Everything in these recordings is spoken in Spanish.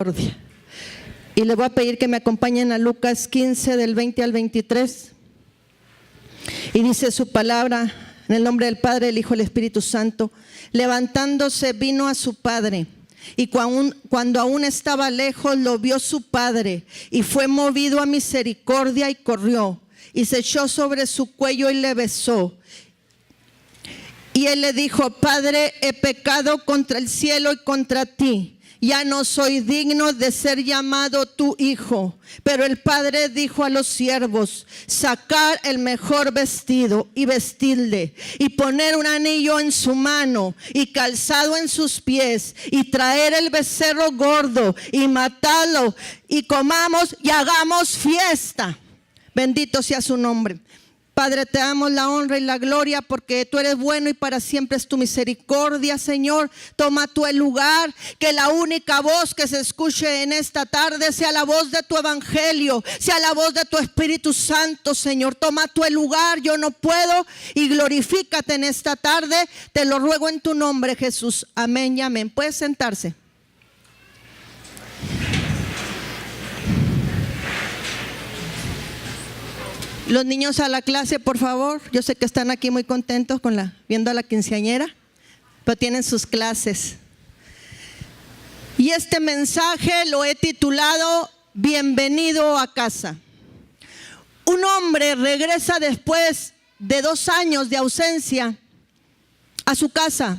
misericordia. Y le voy a pedir que me acompañen a Lucas 15 del 20 al 23. Y dice su palabra, en el nombre del Padre, del Hijo y del Espíritu Santo: levantándose vino a su padre, y cuando aún estaba lejos lo vio su padre, y fue movido a misericordia y corrió, y se echó sobre su cuello y le besó. Y él le dijo: Padre, he pecado contra el cielo y contra ti, ya no soy digno de ser llamado tu hijo. Pero el padre dijo a los siervos: sacar el mejor vestido y vestirle, y poner un anillo en su mano y calzado en sus pies, y traer el becerro gordo y matarlo, y comamos y hagamos fiesta. Bendito sea su nombre. Padre, te damos la honra y la gloria porque tú eres bueno y para siempre es tu misericordia, Señor. Toma tú el lugar, que la única voz que se escuche en esta tarde sea la voz de tu evangelio, sea la voz de tu Espíritu Santo, Señor. Toma tú el lugar, yo no puedo, y glorifícate en esta tarde. Te lo ruego en tu nombre, Jesús. Amén y amén. Puedes sentarse. Los niños a la clase, por favor. Yo sé que están aquí muy contentos viendo a la quinceañera, pero tienen sus clases. Y este mensaje lo he titulado: Bienvenido a casa. Un hombre regresa después de 2 años de ausencia a su casa.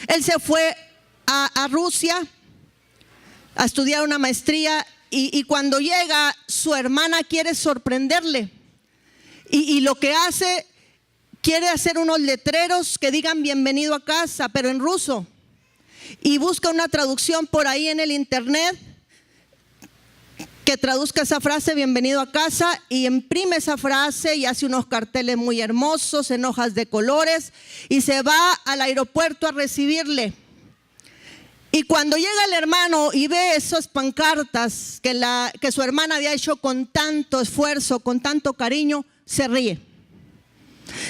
Él se fue a Rusia a estudiar una maestría, y cuando llega, su hermana quiere sorprenderle. Y lo que hace, quiere hacer unos letreros que digan bienvenido a casa, pero en ruso. Y busca una traducción por ahí en el internet que traduzca esa frase, bienvenido a casa, y imprime esa frase y hace unos carteles muy hermosos en hojas de colores y se va al aeropuerto a recibirle. Y cuando llega el hermano y ve esas pancartas que su hermana había hecho con tanto esfuerzo, con tanto cariño, se ríe.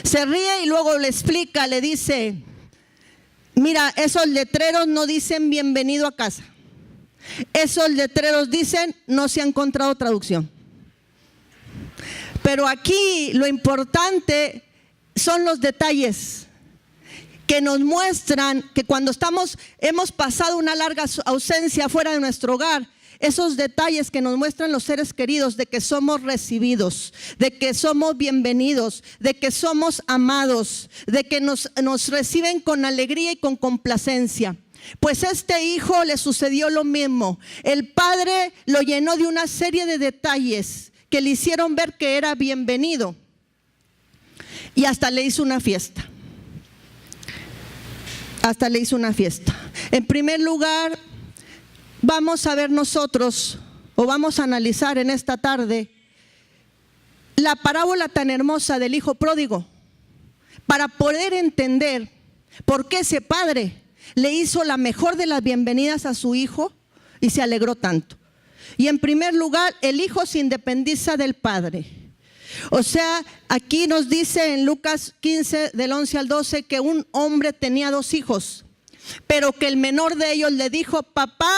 Se ríe y luego le explica, le dice: mira, esos letreros no dicen bienvenido a casa. Esos letreros dicen no se ha encontrado traducción. Pero aquí lo importante son los detalles que nos muestran que cuando hemos pasado una larga ausencia fuera de nuestro hogar, esos detalles que nos muestran los seres queridos de que somos recibidos, de que somos bienvenidos, de que somos amados, de que nos reciben con alegría y con complacencia. Pues a este hijo le sucedió lo mismo. El padre lo llenó de una serie de detalles que le hicieron ver que era bienvenido, y hasta le hizo una fiesta. Hasta le hizo una fiesta. En primer lugar, vamos a ver nosotros, o vamos a analizar en esta tarde, la parábola tan hermosa del hijo pródigo, para poder entender por qué ese padre le hizo la mejor de las bienvenidas a su hijo y se alegró tanto. Y en primer lugar, el hijo se independiza del padre. O sea, aquí nos dice en Lucas 15 del 11 al 12 que un hombre tenía 2 hijos, pero que el menor de ellos le dijo: papá,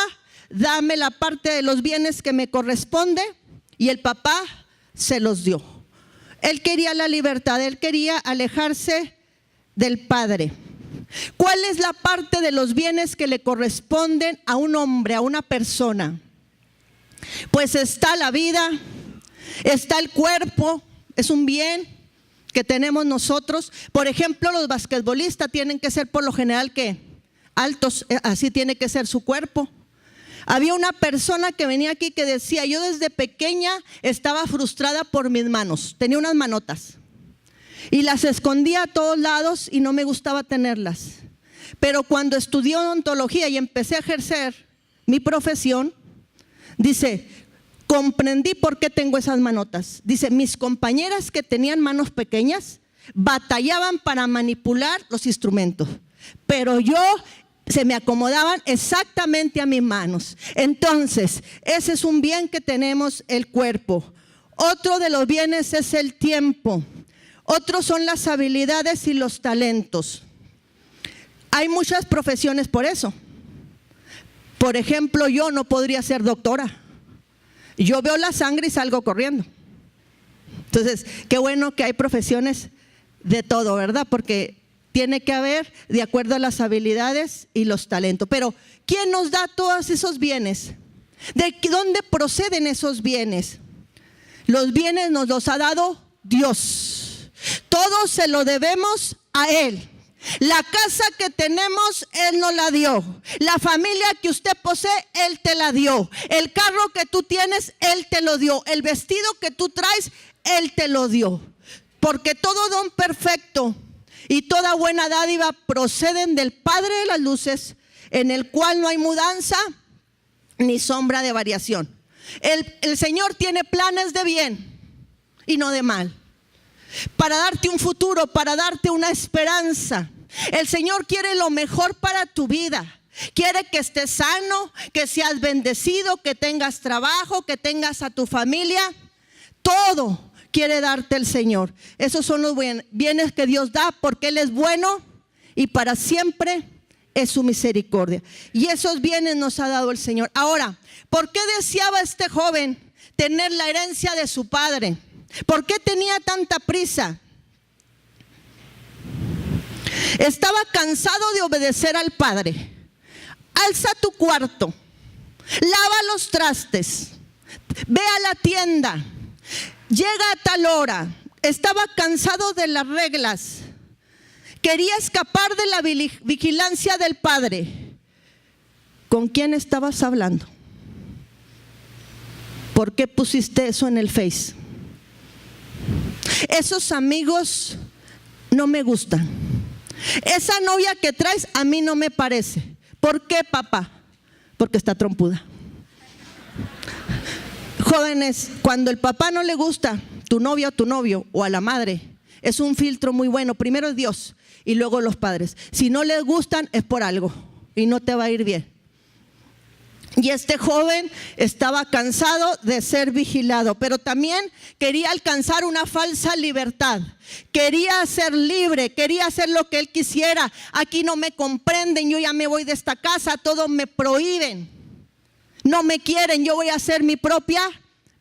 dame la parte de los bienes que me corresponde, y el papá se los dio. Él quería la libertad, él quería alejarse del padre. ¿Cuál es la parte de los bienes que le corresponden a un hombre, a una persona? Pues está la vida, está el cuerpo, es un bien que tenemos nosotros. Por ejemplo, los basquetbolistas tienen que ser por lo general ¿qué? Altos, así tiene que ser su cuerpo. Había una persona que venía aquí que decía: yo desde pequeña estaba frustrada por mis manos, tenía unas manotas y las escondía a todos lados y no me gustaba tenerlas. Pero cuando estudié odontología y empecé a ejercer mi profesión, dice, comprendí por qué tengo esas manotas. Dice, mis compañeras que tenían manos pequeñas batallaban para manipular los instrumentos, pero yo se me acomodaban exactamente a mis manos. Entonces, ese es un bien que tenemos, el cuerpo. Otro de los bienes es el tiempo. Otros son las habilidades y los talentos. Hay muchas profesiones por eso. Por ejemplo, yo no podría ser doctora. Yo veo la sangre y salgo corriendo. Entonces, qué bueno que hay profesiones de todo, ¿verdad? Porque tiene que haber de acuerdo a las habilidades y los talentos. Pero, ¿quién nos da todos esos bienes? ¿De dónde proceden esos bienes? Los bienes nos los ha dado Dios. Todo se lo debemos a Él. La casa que tenemos, Él nos la dio. La familia que usted posee, Él te la dio. El carro que tú tienes, Él te lo dio. El vestido que tú traes, Él te lo dio. Porque todo don perfecto y toda buena dádiva proceden del Padre de las luces, en el cual no hay mudanza ni sombra de variación. El Señor tiene planes de bien y no de mal, para darte un futuro, para darte una esperanza. El Señor quiere lo mejor para tu vida. Quiere que estés sano, que seas bendecido, que tengas trabajo, que tengas a tu familia. Todo quiere darte el Señor. Esos son los bienes que Dios da, porque Él es bueno y para siempre es su misericordia. Y esos bienes nos ha dado el Señor. Ahora, ¿por qué deseaba este joven tener la herencia de su padre? ¿Por qué tenía tanta prisa? Estaba cansado de obedecer al padre. Alza tu cuarto, lava los trastes, ve a la tienda, llega a tal hora. Estaba cansado de las reglas. Quería escapar de la vigilancia del padre. ¿Con quién estabas hablando? ¿Por qué pusiste eso en el Face? Esos amigos no me gustan. Esa novia que traes a mí no me parece. ¿Por qué, papá? Porque está trompuda. Jóvenes, cuando el papá no le gusta tu novia o tu novio o a la madre, es un filtro muy bueno. Primero es Dios y luego los padres. Si no les gustan es por algo y no te va a ir bien. Y este joven estaba cansado de ser vigilado, pero también quería alcanzar una falsa libertad. Quería ser libre, quería hacer lo que él quisiera. Aquí no me comprenden, yo ya me voy de esta casa, todos me prohíben. No me quieren, yo voy a hacer mi propia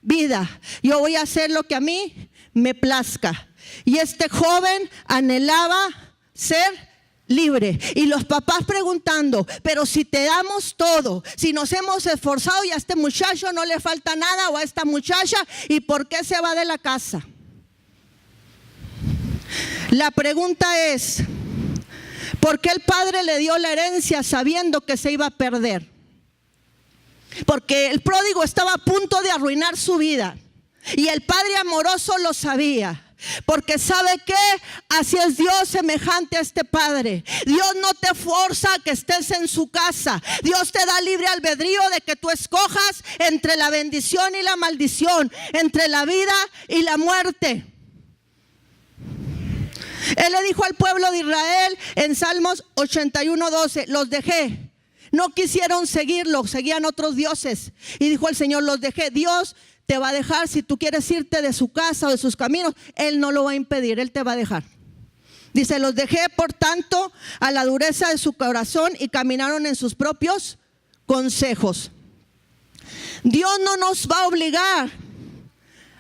vida. Yo voy a hacer lo que a mí me plazca. Y este joven anhelaba ser libre. Y los papás preguntando, pero si te damos todo, si nos hemos esforzado y a este muchacho no le falta nada o a esta muchacha, ¿y por qué se va de la casa? La pregunta es, ¿por qué el padre le dio la herencia sabiendo que se iba a perder? Porque el pródigo estaba a punto de arruinar su vida y el padre amoroso lo sabía. Porque ¿sabe qué? Así es Dios semejante a este padre. Dios no te forza a que estés en su casa. Dios te da libre albedrío de que tú escojas entre la bendición y la maldición, entre la vida y la muerte. Él le dijo al pueblo de Israel en Salmos 81:12, los dejé. No quisieron seguirlo, seguían otros dioses. Y dijo el Señor, los dejé. Dios te va a dejar. Si tú quieres irte de su casa o de sus caminos, Él no lo va a impedir, Él te va a dejar. Dice, los dejé por tanto a la dureza de su corazón y caminaron en sus propios consejos. Dios no nos va a obligar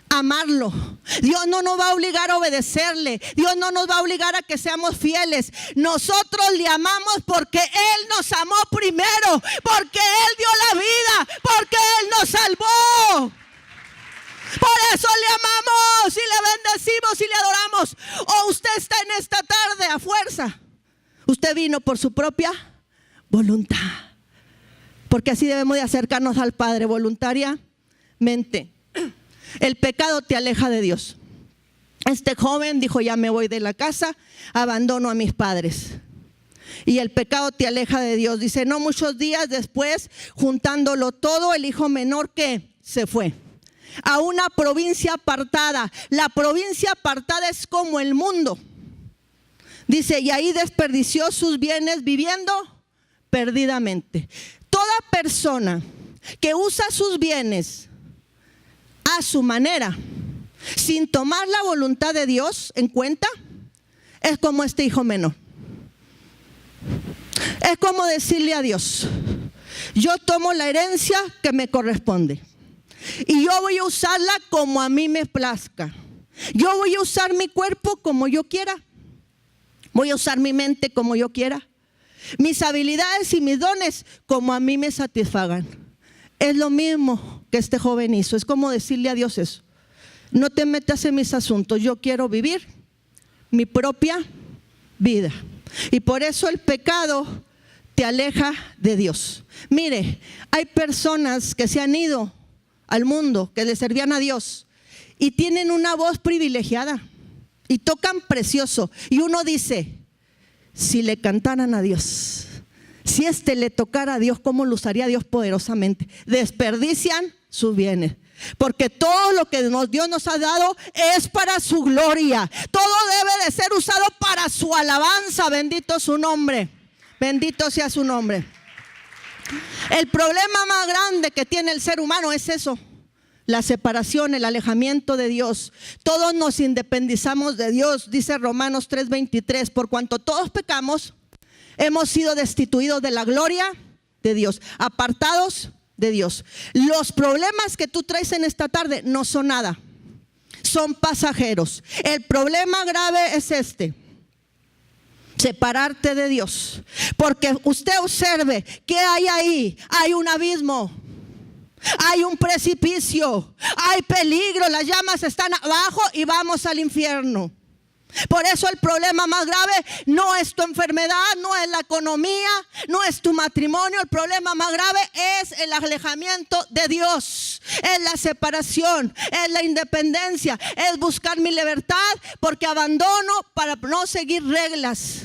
a amarlo. Dios no nos va a obligar a obedecerle. Dios no nos va a obligar a que seamos fieles. Nosotros le amamos porque Él nos amó primero, porque Él dio la vida, porque Él nos salvó. Por eso le amamos y le bendecimos y le adoramos. O usted está en esta tarde a fuerza. Usted vino por su propia voluntad. Porque así debemos de acercarnos al Padre voluntariamente. El pecado te aleja de Dios. Este joven dijo, ya me voy de la casa, abandono a mis padres. Y el pecado te aleja de Dios. Dice, no muchos días después, juntándolo todo, el hijo menor que se fue a una provincia apartada. La provincia apartada es como el mundo. Dice, y ahí desperdició sus bienes viviendo perdidamente. Toda persona que usa sus bienes a su manera, sin tomar la voluntad de Dios en cuenta, es como este hijo menor. Es como decirle a Dios, Yo tomo la herencia que me corresponde y yo voy a usarla como a mí me plazca. Yo voy a usar mi cuerpo como yo quiera. Voy a usar mi mente como yo quiera. Mis habilidades y mis dones como a mí me satisfagan. Es lo mismo que este joven hizo. Es como decirle a Dios eso. No te metas en mis asuntos. Yo quiero vivir mi propia vida. Y por eso el pecado te aleja de Dios. Mire, hay personas que se han ido al mundo, que le servían a Dios y tienen una voz privilegiada y tocan precioso. Y uno dice, si le cantaran a Dios, si le tocara a Dios, ¿cómo lo usaría Dios poderosamente? Desperdician sus bienes. Porque todo lo que Dios nos ha dado es para su gloria. Todo debe de ser usado para su alabanza. Bendito su nombre. Bendito sea su nombre. El problema más grande que tiene el ser humano es eso. La separación, el alejamiento de Dios. Todos nos independizamos de Dios. Dice Romanos 3:23. Por cuanto todos pecamos, hemos sido destituidos de la gloria de Dios. Apartados de Dios. Los problemas que tú traes en esta tarde no son nada, son pasajeros. El problema grave es separarte de Dios, porque usted observe que hay ahí, hay un abismo, hay un precipicio, hay peligro, las llamas están abajo y vamos al infierno. Por eso el problema más grave no es tu enfermedad, no es la economía, no es tu matrimonio. El problema más grave es el alejamiento de Dios, es la separación, es la independencia, es buscar mi libertad porque abandono para no seguir reglas.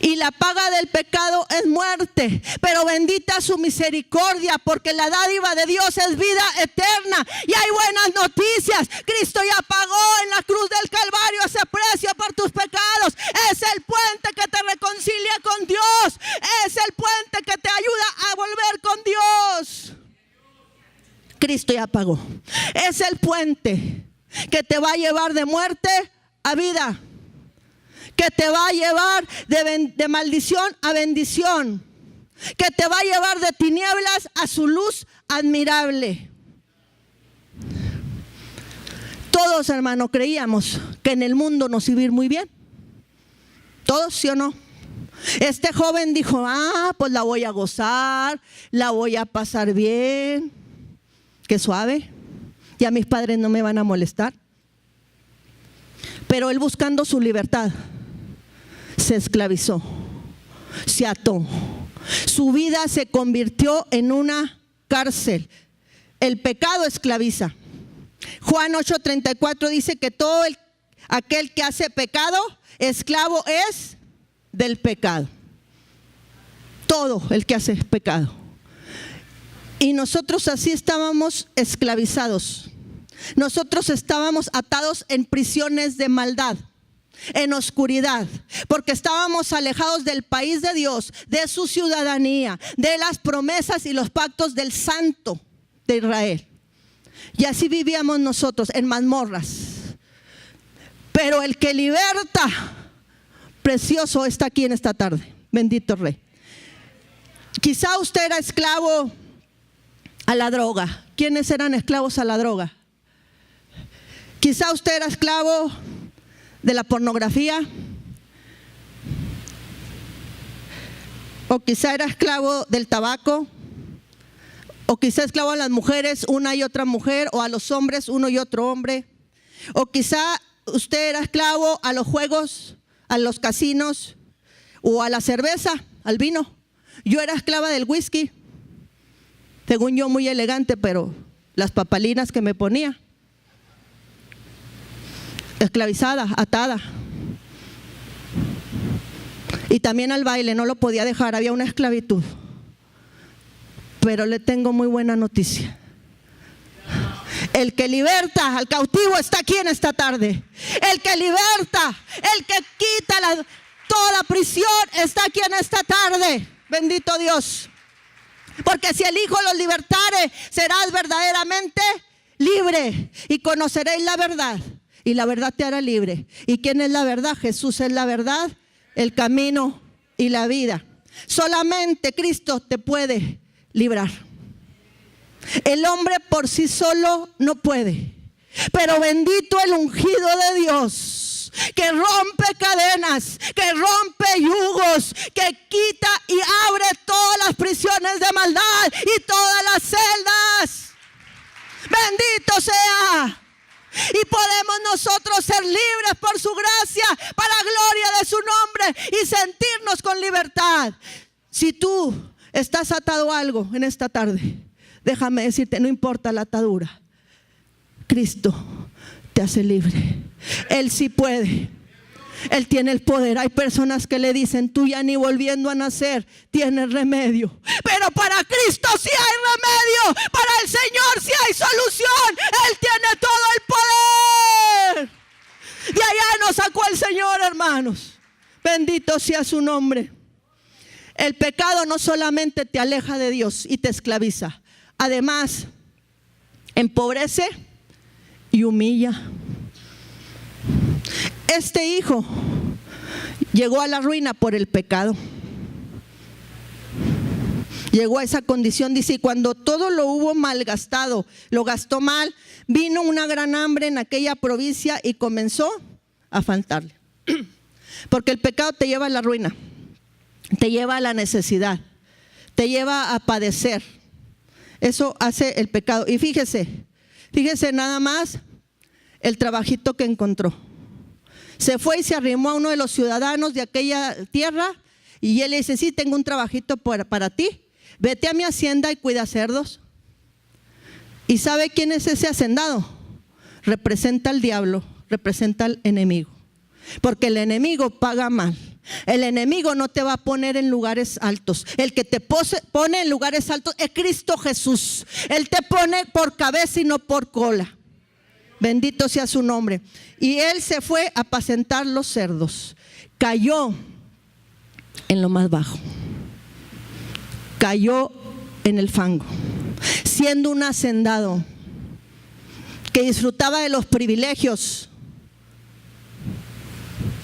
Y la paga del pecado es muerte, pero bendita su misericordia, porque la dádiva de Dios es vida eterna. Y hay buenas noticias. Cristo ya pagó en la cruz del Calvario ese precio por tus pecados. Es el puente que te reconcilia con Dios. Es el puente que te ayuda a volver con Dios. Cristo ya pagó. Es el puente que te va a llevar de muerte a vida, que te va a llevar de maldición a bendición, que te va a llevar de tinieblas a su luz admirable. Todos, hermano, creíamos que en el mundo nos iba a ir muy bien. Todos, ¿sí o no? Este joven dijo, pues la voy a gozar, la voy a pasar bien. Qué suave, ya mis padres no me van a molestar. Pero él, buscando su libertad, se esclavizó, se ató. Su vida se convirtió en una cárcel. El pecado esclaviza. Juan 8:34 dice que todo aquel que hace pecado, esclavo es del pecado. Todo el que hace pecado. Y nosotros así estábamos esclavizados. Nosotros estábamos atados en prisiones de maldad, en oscuridad, porque estábamos alejados del país de Dios, de su ciudadanía, de las promesas y los pactos del Santo de Israel. Y así vivíamos nosotros en mazmorras. Pero el que liberta, precioso, está aquí en esta tarde. Bendito Rey. Quizá usted era esclavo a la droga. ¿Quiénes eran esclavos a la droga? Quizá usted era esclavo de la pornografía, o quizá era esclavo del tabaco, o quizá esclavo a las mujeres, una y otra mujer, o a los hombres, uno y otro hombre, o quizá usted era esclavo a los juegos, a los casinos, o a la cerveza, al vino. Yo era esclava del whisky, según yo muy elegante, pero las papalinas que me ponía. Esclavizada, atada. Y también al baile, no lo podía dejar, había una esclavitud. Pero le tengo muy buena noticia. El que liberta al cautivo está aquí en esta tarde. El que liberta, el que quita toda prisión está aquí en esta tarde. Bendito Dios. Porque si el Hijo los libertare, serás verdaderamente libre y conoceréis la verdad. Y la verdad te hará libre. ¿Y quién es la verdad? Jesús es la verdad, el camino y la vida. Solamente Cristo te puede librar. El hombre por sí solo no puede. Pero bendito el ungido de Dios, que rompe cadenas, que rompe yugos, que quita y abre todas las prisiones de maldad y todas las celdas. Bendito sea. Y podemos nosotros ser libres por su gracia, para gloria de su nombre, y sentirnos con libertad. Si tú estás atado a algo en esta tarde, déjame decirte, no importa la atadura, Cristo te hace libre. Él sí puede. Él tiene el poder. Hay personas que le dicen, tú ya ni volviendo a nacer tienes remedio. Pero para Cristo sí hay remedio. Para el Señor sí hay solución. Él tiene todo el poder. De allá nos sacó el Señor, hermanos. Bendito sea su nombre. El pecado no solamente te aleja de Dios y te esclaviza, además empobrece y humilla. Este hijo llegó a la ruina por el pecado. Llegó a esa condición, dice, y cuando todo lo hubo malgastado, lo gastó mal, vino una gran hambre en aquella provincia y comenzó a faltarle. Porque el pecado te lleva a la ruina, te lleva a la necesidad, te lleva a padecer. Eso hace el pecado. Y fíjese nada más el trabajito que encontró. Se fue y se arrimó a uno de los ciudadanos de aquella tierra y él le dice, sí, tengo un trabajito para ti. Vete a mi hacienda y cuida cerdos. ¿Y sabe quién es ese hacendado? Representa al diablo, representa al enemigo. Porque el enemigo paga mal. El enemigo no te va a poner en lugares altos. El que te pone en lugares altos es Cristo Jesús. Él te pone por cabeza y no por cola. Bendito sea su nombre. Y él se fue a apacentar los cerdos. Cayó en lo más bajo. Cayó en el fango. Siendo un hacendado que disfrutaba de los privilegios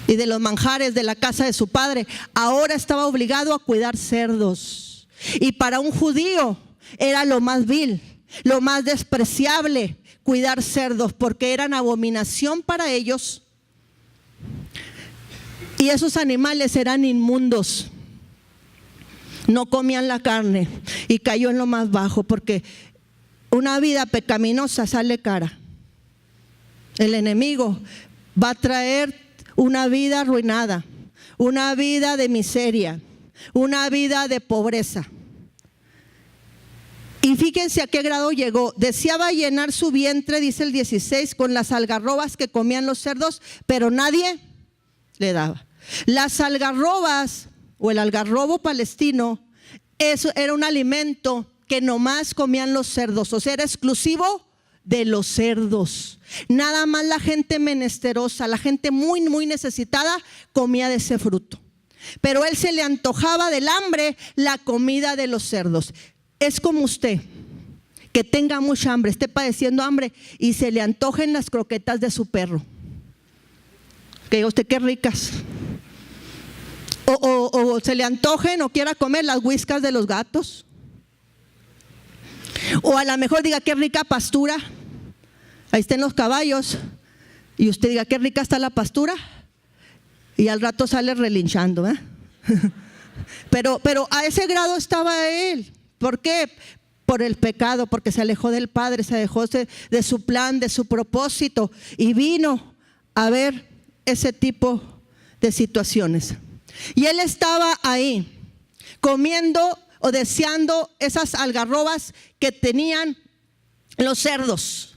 y de los manjares de la casa de su padre, ahora estaba obligado a cuidar cerdos. Y para un judío era lo más vil, lo más despreciable, cuidar cerdos, porque eran abominación para ellos. Y esos animales eran inmundos, no comían la carne. Y cayó en lo más bajo, porque una vida pecaminosa sale cara. El enemigo va a traer una vida arruinada, una vida de miseria, una vida de pobreza. Y fíjense a qué grado llegó. Deseaba llenar su vientre, dice el 16, con las algarrobas que comían los cerdos, pero nadie le daba. Las algarrobas o el algarrobo palestino, eso era un alimento que nomás comían los cerdos, o sea, era exclusivo de los cerdos. Nada más la gente menesterosa, la gente muy, muy necesitada comía de ese fruto. Pero a él se le antojaba del hambre la comida de los cerdos. Es como usted, que tenga mucha hambre, esté padeciendo hambre y se le antojen las croquetas de su perro. Que diga usted, qué ricas. O se le antojen o quiera comer las whiskas de los gatos. O a lo mejor diga, qué rica pastura. Ahí estén los caballos. Y usted diga, qué rica está la pastura. Y al rato sale relinchando, ¿eh? Pero a ese grado estaba él. ¿Por qué? Por el pecado, porque se alejó del Padre, se alejó de su plan, de su propósito, y vino a ver ese tipo de situaciones. Y él estaba ahí comiendo o deseando esas algarrobas que tenían los cerdos,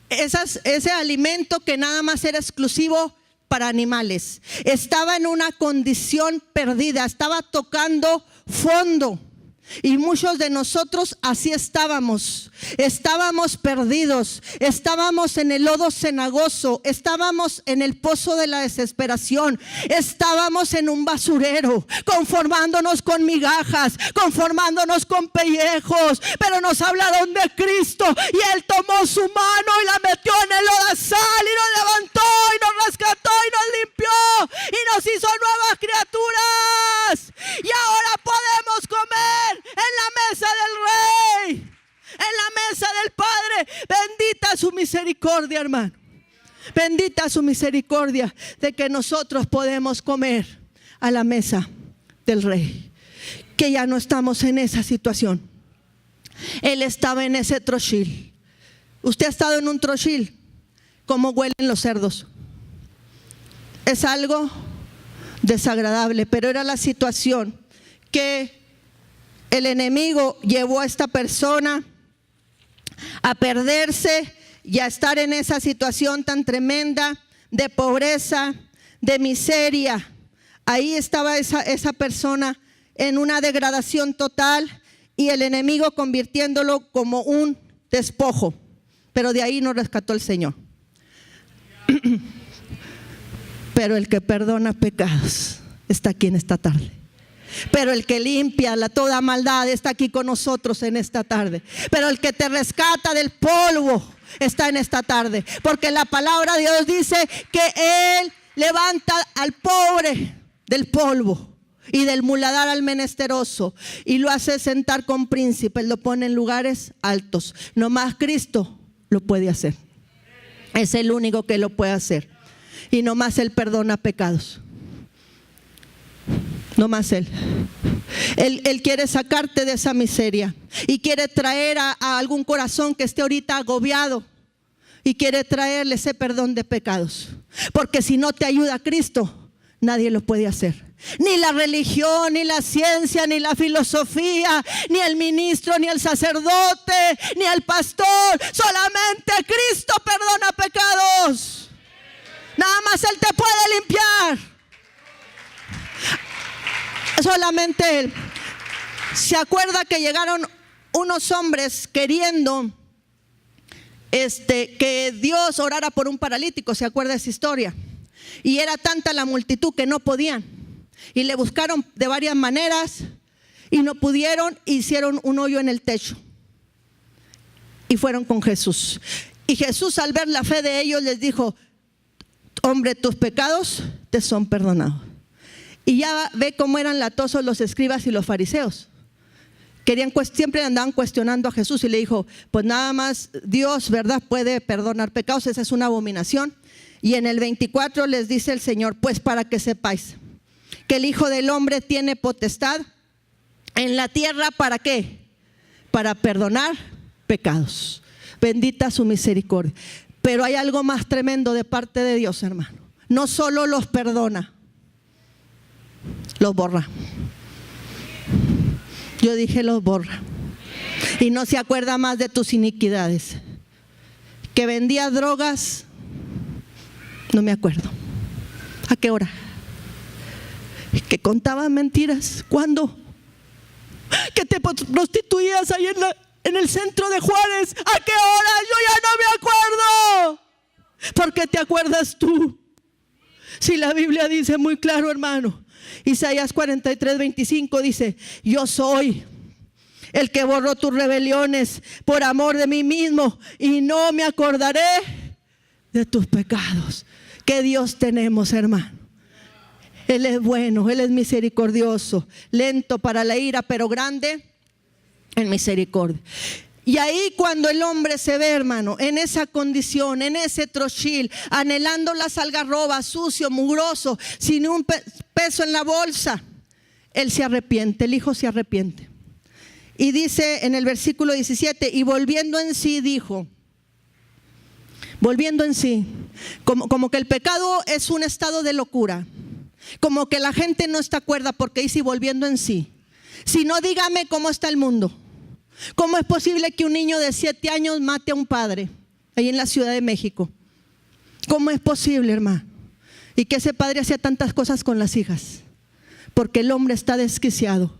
ese alimento que nada más era exclusivo para animales. Estaba en una condición perdida, estaba tocando fondo. Y muchos de nosotros así estábamos perdidos, estábamos en el lodo cenagoso, estábamos en el pozo de la desesperación, estábamos en un basurero, conformándonos con migajas, conformándonos con pellejos, pero nos hablaron de Cristo y Él tomó su mano y la metió en el lodazal y nos levantó y nos rescató y nos limpió y nos hizo nuevas criaturas. misericordia de que nosotros podemos comer a la mesa del Rey. Que ya no estamos en esa situación. Él estaba en ese trochil. ¿Usted ha estado en un trochil? ¿Cómo huelen los cerdos? Es algo desagradable, pero era la situación que el enemigo llevó a esta persona a perderse y a estar en esa situación tan tremenda de pobreza, de miseria. Ahí estaba esa persona en una degradación total y el enemigo convirtiéndolo como un despojo. Pero de ahí nos rescató el Señor. Pero el que perdona pecados está aquí en esta tarde. Pero el que limpia toda maldad está aquí con nosotros en esta tarde. Pero el que te rescata del polvo está en esta tarde. Porque la palabra de Dios dice que Él levanta al pobre del polvo y del muladar al menesteroso y lo hace sentar con príncipes, lo pone en lugares altos. Nomás Cristo lo puede hacer. Es el único que lo puede hacer. Y nomás Él perdona pecados. No más Él quiere sacarte de esa miseria y quiere traer a algún corazón que esté ahorita agobiado y quiere traerle ese perdón de pecados. Porque si no te ayuda Cristo, nadie lo puede hacer. Ni la religión, ni la ciencia, ni la filosofía, ni el ministro, ni el sacerdote, ni el pastor. Solamente Cristo perdona pecados. Nada más Él te puede limpiar. Solamente Él. ¿Se acuerda que llegaron unos hombres queriendo que Dios orara por un paralítico? ¿Se acuerda esa historia? Y era tanta la multitud que no podían. Y le buscaron de varias maneras y no pudieron. Hicieron un hoyo en el techo y fueron con Jesús. Y Jesús, al ver la fe de ellos, les dijo: hombre, tus pecados te son perdonados. Y ya ve cómo eran latosos los escribas y los fariseos. Siempre andaban cuestionando a Jesús y le dijo: pues nada más Dios, ¿verdad?, puede perdonar pecados, esa es una abominación. Y en el 24 les dice el Señor: pues para que sepáis que el Hijo del Hombre tiene potestad en la tierra, ¿para qué? Para perdonar pecados. Bendita su misericordia. Pero hay algo más tremendo de parte de Dios, hermano. No solo los perdona, los borra. Yo dije los borra. Y no se acuerda más de tus iniquidades. Que vendía drogas, no me acuerdo. ¿A qué hora? Que contaba mentiras. ¿Cuándo? Que te prostituías ahí en el centro de Juárez. ¿A qué hora? Yo ya no me acuerdo. ¿Por qué te acuerdas tú? Si la Biblia dice muy claro, hermano. Isaías 43:25 dice: yo soy el que borró tus rebeliones por amor de mí mismo y no me acordaré de tus pecados. ¿Qué Dios tenemos, hermano? Él es bueno, Él es misericordioso, lento para la ira, pero grande en misericordia. Y ahí cuando el hombre se ve, hermano, en esa condición, en ese trochil, anhelando las algarrobas, sucio, mugroso, sin un peso en la bolsa, él se arrepiente, el hijo se arrepiente. Y dice en el versículo 17: y volviendo en sí dijo, volviendo en sí, como que el pecado es un estado de locura, como que la gente no está cuerda porque dice volviendo en sí. Si no, dígame cómo está el mundo. ¿Cómo es posible que un niño de 7 años mate a un padre ahí en la Ciudad de México? ¿Cómo es posible, hermano? Y que ese padre hacía tantas cosas con las hijas. Porque el hombre está desquiciado.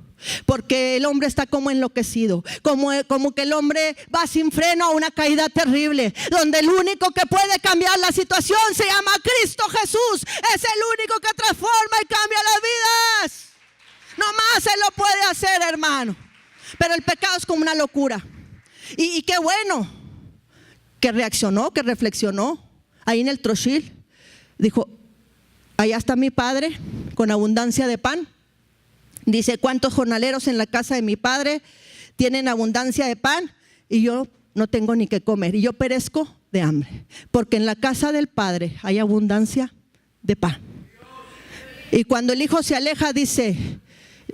Porque el hombre está como enloquecido. Como que el hombre va sin freno a una caída terrible. Donde el único que puede cambiar la situación se llama Cristo Jesús. Es el único que transforma y cambia las vidas. No más Él lo puede hacer, hermano. Pero el pecado es como una locura. Y qué bueno que reaccionó, que reflexionó ahí en el trochil. Dijo: allá está mi padre con abundancia de pan. Dice: ¿cuántos jornaleros en la casa de mi padre tienen abundancia de pan? Y yo no tengo ni qué comer. Y yo perezco de hambre, porque en la casa del Padre hay abundancia de pan. Y cuando el hijo se aleja, dice,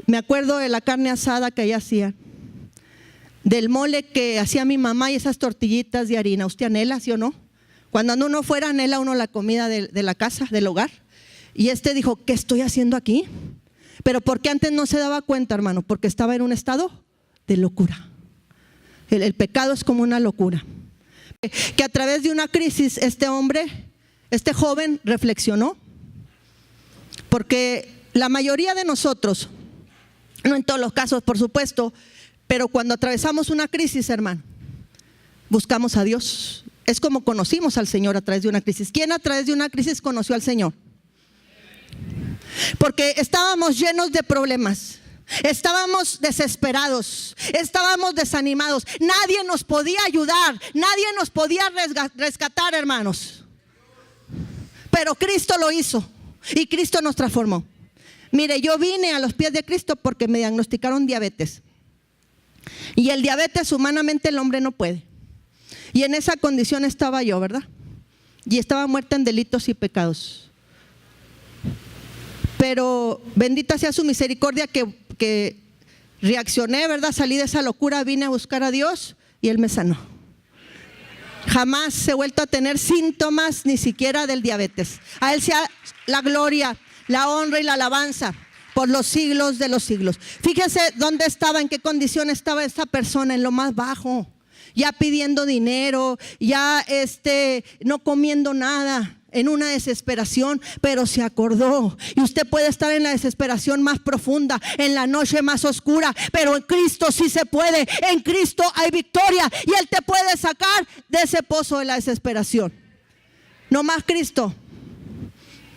me acuerdo de la carne asada que ella hacía, del mole que hacía mi mamá y esas tortillitas de harina. ¿Usted anhela, sí o no? Cuando uno fuera, anhela uno la comida de la casa, del hogar. Y dijo, ¿qué estoy haciendo aquí? Pero porque antes no se daba cuenta, hermano, porque estaba en un estado de locura. El pecado es como una locura. Que a través de una crisis este joven reflexionó. Porque la mayoría de nosotros, no en todos los casos por supuesto, pero cuando atravesamos una crisis, hermano, buscamos a Dios. Es como conocimos al Señor a través de una crisis. ¿Quién a través de una crisis conoció al Señor? Porque estábamos llenos de problemas, estábamos desesperados, estábamos desanimados. Nadie nos podía ayudar, nadie nos podía rescatar, hermanos. Pero Cristo lo hizo y Cristo nos transformó. Mire, yo vine a los pies de Cristo porque me diagnosticaron diabetes. Y el diabetes humanamente el hombre no puede. Y en esa condición estaba yo, ¿verdad? Y estaba muerta en delitos y pecados. Pero bendita sea su misericordia que reaccioné, ¿verdad? Salí de esa locura, vine a buscar a Dios y Él me sanó. Jamás he vuelto a tener síntomas ni siquiera del diabetes. A Él sea la gloria, la honra y la alabanza por los siglos de los siglos. Fíjese dónde estaba, en qué condición estaba esta persona, en lo más bajo, ya pidiendo dinero, ya no comiendo nada, en una desesperación, pero se acordó. Y usted puede estar en la desesperación más profunda, en la noche más oscura, pero en Cristo sí se puede. En Cristo hay victoria y Él te puede sacar de ese pozo de la desesperación. No más Cristo,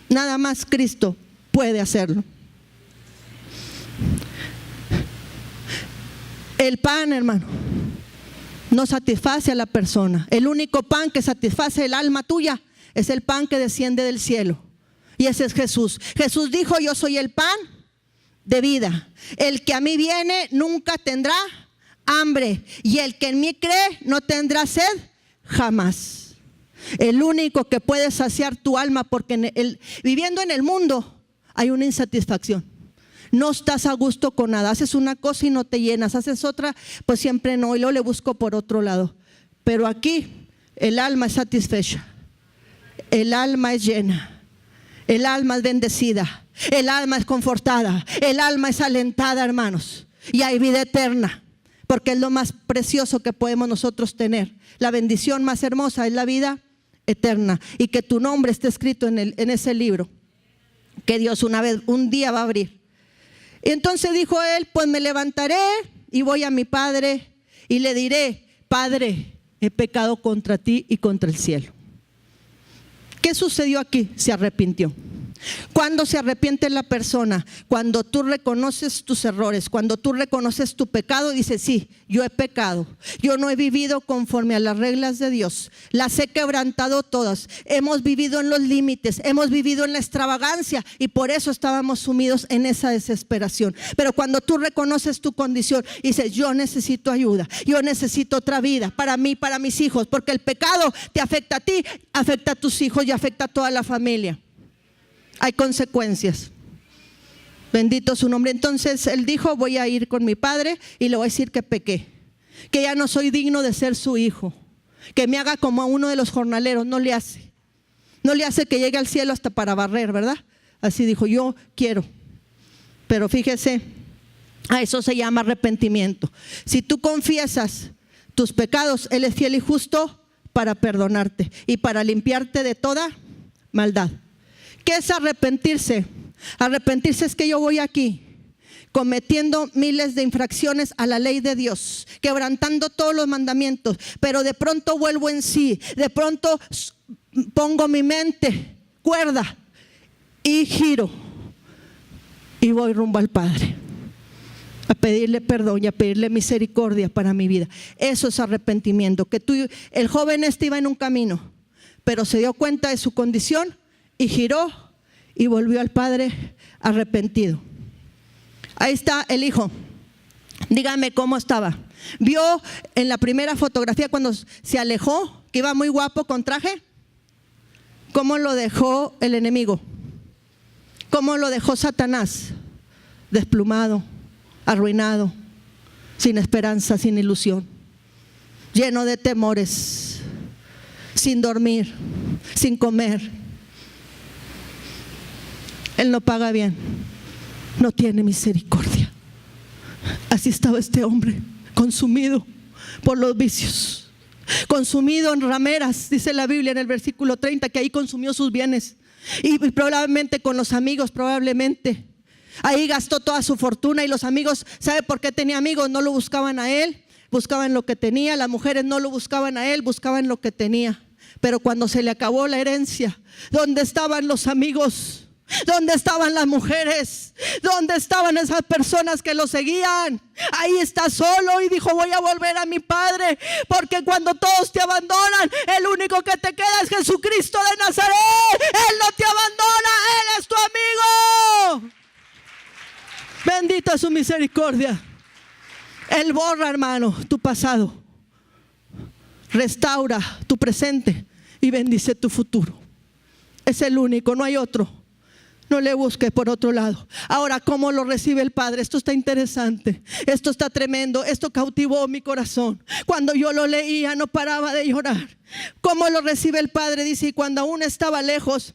nada más Cristo puede hacerlo. El pan, hermano, no satisface a la persona. El único pan que satisface el alma tuya es el pan que desciende del cielo. Y ese es Jesús. Jesús dijo, yo soy el pan de vida. El que a mí viene nunca tendrá hambre. Y el que en mí cree no tendrá sed jamás. El único que puede saciar tu alma, porque viviendo en el mundo hay una insatisfacción. No estás a gusto con nada. Haces una cosa y no te llenas. Haces otra, pues siempre no. Y luego le busco por otro lado. Pero aquí el alma es satisfecha. El alma es llena. El alma es bendecida. El alma es confortada. El alma es alentada, hermanos. Y hay vida eterna. Porque es lo más precioso que podemos nosotros tener. La bendición más hermosa es la vida eterna. Y que tu nombre esté escrito en ese libro que Dios un día va a abrir. Y entonces dijo él, pues me levantaré y voy a mi padre y le diré, Padre, he pecado contra ti y contra el cielo. ¿Qué sucedió aquí? Se arrepintió. ¿Cuándo se arrepiente la persona? Cuando tú reconoces tus errores, cuando tú reconoces tu pecado y dices, sí, yo he pecado, yo no he vivido conforme a las reglas de Dios, las he quebrantado todas, hemos vivido en los límites, hemos vivido en la extravagancia y por eso estábamos sumidos en esa desesperación. Pero cuando tú reconoces tu condición y dices, yo necesito ayuda, yo necesito otra vida para mí, para mis hijos, porque el pecado te afecta a ti, afecta a tus hijos y afecta a toda la familia. Hay consecuencias. Bendito su nombre. Entonces él dijo, voy a ir con mi padre y le voy a decir que pequé, que ya no soy digno de ser su hijo, que me haga como a uno de los jornaleros. No le hace que llegue al cielo hasta para barrer, ¿verdad? Así dijo, yo quiero. Pero fíjese, a eso se llama arrepentimiento. Si tú confiesas tus pecados, Él es fiel y justo para perdonarte y para limpiarte de toda maldad. ¿Qué es arrepentirse? Arrepentirse es que yo voy aquí cometiendo miles de infracciones a la ley de Dios, quebrantando todos los mandamientos, pero de pronto vuelvo en sí, de pronto pongo mi mente cuerda y giro y voy rumbo al Padre a pedirle perdón y a pedirle misericordia para mi vida. Eso es arrepentimiento. El joven iba en un camino, pero se dio cuenta de su condición y giró y volvió al Padre arrepentido. Ahí está el hijo. Dígame cómo estaba. ¿Vio en la primera fotografía cuando se alejó que iba muy guapo con traje? ¿Cómo lo dejó el enemigo? ¿Cómo lo dejó Satanás? Desplumado, arruinado, sin esperanza, sin ilusión, lleno de temores, sin dormir, sin comer. Él no paga bien, no tiene misericordia. Así estaba este hombre, consumido por los vicios, consumido en rameras, dice la Biblia en el versículo 30, que ahí consumió sus bienes. Y probablemente con los amigos, probablemente ahí gastó toda su fortuna. Y los amigos, ¿sabe por qué tenía amigos? No lo buscaban a él, buscaban lo que tenía. Las mujeres no lo buscaban a él, buscaban lo que tenía. Pero cuando se le acabó la herencia, ¿dónde estaban los amigos? ¿Dónde estaban las mujeres? ¿Dónde estaban esas personas que lo seguían? Ahí está solo y dijo: voy a volver a mi padre, porque cuando todos te abandonan, el único que te queda es Jesucristo de Nazaret. Él no te abandona, Él es tu amigo. Bendita es su misericordia. Él borra, hermano, tu pasado, restaura tu presente y bendice tu futuro. Es el único, no hay otro. No le busque por otro lado. Ahora, ¿cómo lo recibe el Padre? Esto está interesante, esto está tremendo, esto cautivó mi corazón. Cuando yo lo leía no paraba de llorar. ¿Cómo lo recibe el Padre? Dice: y cuando aún estaba lejos,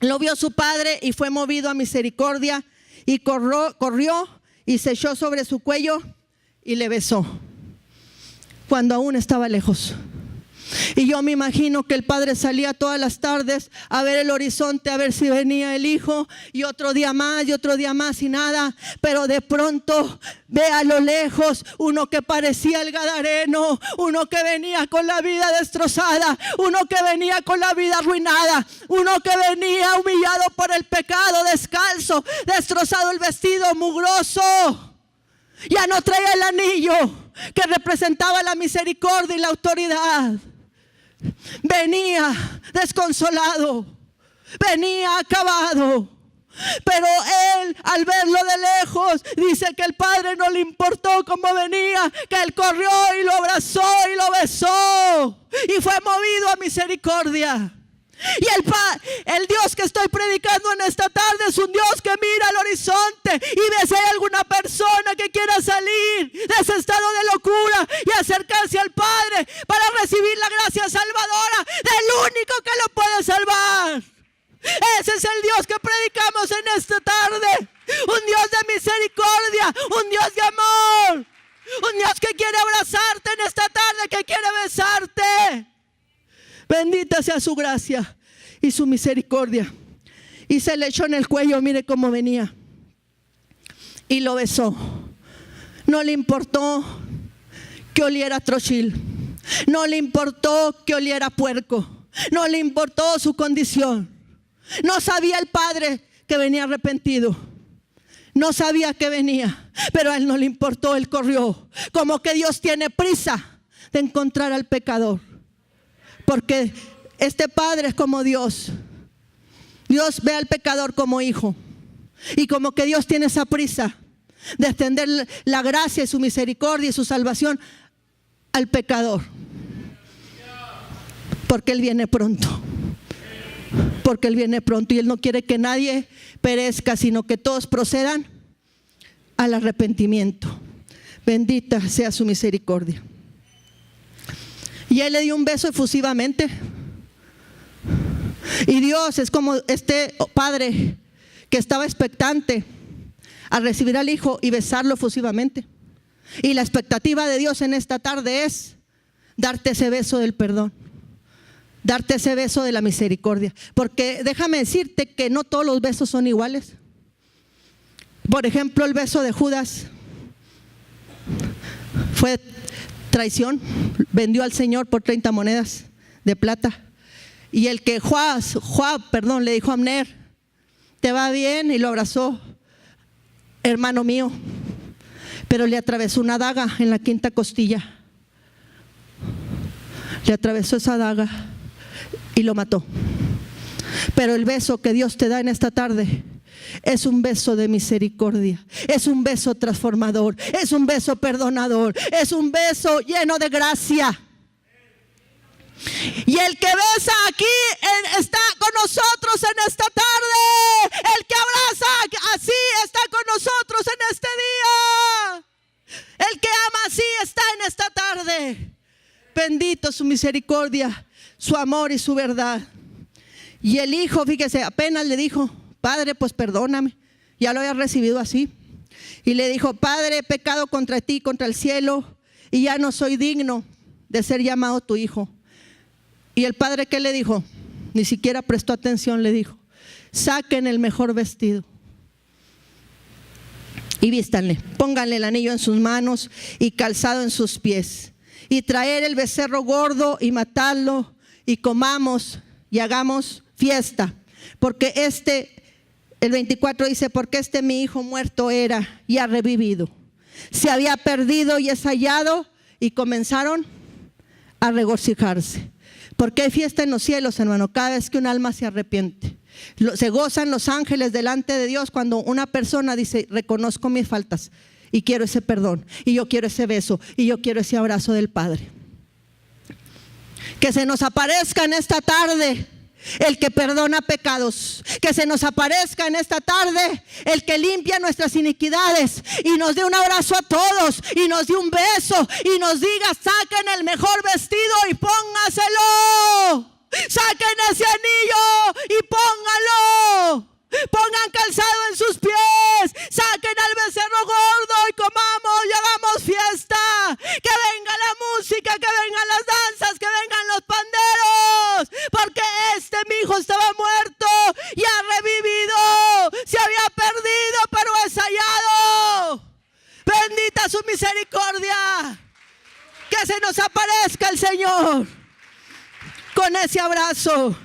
lo vio su padre y fue movido a misericordia y corrió y se echó sobre su cuello y le besó. Cuando aún estaba lejos. Y yo me imagino que el padre salía todas las tardes a ver el horizonte, a ver si venía el hijo, y otro día más y nada. Pero de pronto ve a lo lejos uno que parecía el gadareno, uno que venía con la vida destrozada, uno que venía con la vida arruinada, uno que venía humillado por el pecado, descalzo, destrozado el vestido, mugroso. Ya no traía el anillo que representaba la misericordia y la autoridad. Venía desconsolado, venía acabado. Pero él, al verlo de lejos, dice que el padre no le importó cómo venía, que él corrió y lo abrazó y lo besó y fue movido a misericordia. Y el Dios que estoy predicando en esta tarde es un Dios que mira al horizonte y ve si hay alguna persona que quiera salir de ese estado de locura y acercarse al Padre para recibir la gracia salvadora del único que lo puede salvar. Ese es el Dios que predicamos en esta tarde. Un Dios de misericordia, un Dios de amor, un Dios que quiere abrazarte en esta tarde, que quiere besarte. Bendita sea su gracia y su misericordia. Y se le echó en el cuello, mire cómo venía, y lo besó. No le importó que oliera trochil, no le importó que oliera puerco, no le importó su condición. No sabía el padre que venía arrepentido, no sabía que venía, pero a él no le importó. Él corrió, como que Dios tiene prisa de encontrar al pecador. Porque este Padre es como Dios. Dios ve al pecador como hijo. Y como que Dios tiene esa prisa de extender la gracia y su misericordia y su salvación al pecador. Porque Él viene pronto. Porque Él viene pronto y Él no quiere que nadie perezca, sino que todos procedan al arrepentimiento. Bendita sea su misericordia. Y Él le dio un beso efusivamente. Y Dios es como este padre que estaba expectante a recibir al hijo y besarlo efusivamente. Y la expectativa de Dios en esta tarde es darte ese beso del perdón, darte ese beso de la misericordia. Porque déjame decirte que no todos los besos son iguales. Por ejemplo, el beso de Judas fue traición, vendió al Señor por 30 monedas de plata. Y el que Joab, le dijo a Abner: te va bien, y lo abrazó, hermano mío, pero le atravesó una daga en la quinta costilla. Le atravesó esa daga y lo mató. Pero el beso que Dios te da en esta tarde es un beso de misericordia, es un beso transformador, es un beso perdonador, es un beso lleno de gracia. Y el que besa aquí está con nosotros en esta tarde. El que abraza así está con nosotros en este día. El que ama así está en esta tarde. Bendito su misericordia, su amor y su verdad. Y el hijo, fíjese, apenas le dijo: Padre, pues perdóname. Ya lo había recibido así. Y le dijo: Padre, he pecado contra ti, contra el cielo, y ya no soy digno de ser llamado tu hijo. Y el padre, ¿qué le dijo? Ni siquiera prestó atención, le dijo: saquen el mejor vestido y vístanle, pónganle el anillo en sus manos y calzado en sus pies, y traer el becerro gordo y matarlo, y comamos y hagamos fiesta, porque el 24 dice: porque mi hijo muerto era y ha revivido, se había perdido y es hallado. Y comenzaron a regocijarse. Porque hay fiesta en los cielos, hermano, cada vez que un alma se arrepiente. Se gozan los ángeles delante de Dios cuando una persona dice: reconozco mis faltas y quiero ese perdón, y yo quiero ese beso, y yo quiero ese abrazo del Padre. Que se nos aparezca en esta tarde el que perdona pecados. Que se nos aparezca en esta tarde el que limpia nuestras iniquidades y nos dé un abrazo a todos y nos dé un beso y nos diga: saquen el mejor vestido y póngaselo, saquen ese anillo y póngalo, pongan calzado en sus pies, saquen al becerro gordo y comamos y hagamos fiesta. Que venga la música, que vengan las danzas, que vengan los panderos, porque mi hijo estaba muerto y ha revivido, se había perdido pero es hallado. Bendita su misericordia. Que se nos aparezca el Señor con ese abrazo.